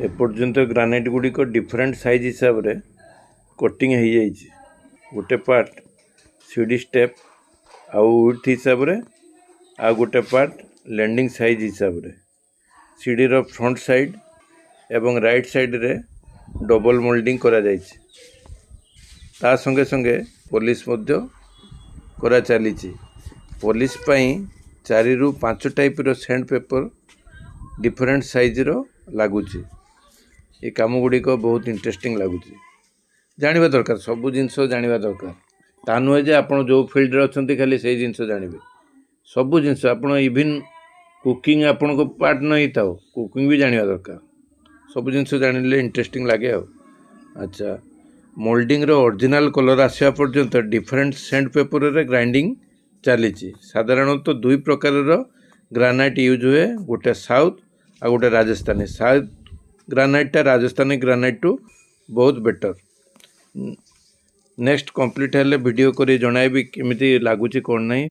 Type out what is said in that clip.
एपर्यंत granite गुड़िक different size हिसाब रे cutting हो जाइए। गोटे पार्ट सीढ़ी स्टेप आउ विड्थ हिसाब रे आ गोटे पार्ट लैंडिंग साइज हिसाब रे सीढ़ी रो फ्रंट साइड एवं राइट साइड रे डबल मोल्डिंग करा जाइए। ता संगे संगे पॉलिश मध्य करा चलीची। पॉलिश पई 4 ରୁ 5 टाइप रो सैंड पेपर डिफरेंट साइज रो लागुची। ये काम गुड़िक बहुत इंटरेस्टिंग लगुच। जानवा दरकार सब जिनस जानवा दरकार। ता नुहे जे आप जो फील्ड रे अच्छा खाली से जिनस जानवे सब जिनस आप इवन कुकिंग आपण को पार्ट नहीं था कुकिंग भी जानवा दरकार। सब जिनस जानले इंटरेस्टिंग लगे। अच्छा मोल्डिंग रो ओरिजिनल कलर आसा पर्यंत डिफरेंट सैंड पेपर रे ग्राइंडिंग चली। साधारणतः दुई प्रकार रो ग्रानाइट यूज हुए, गोटे साउथ आ गोटे राजस्थानी। साउथ ग्रानाइटा राजस्थानी ग्रानाइट टू बहुत बेटर। नेक्स्ट कंप्लीट हेले वीडियो करी जणाइबी केमिति लागुची कोन नहीं।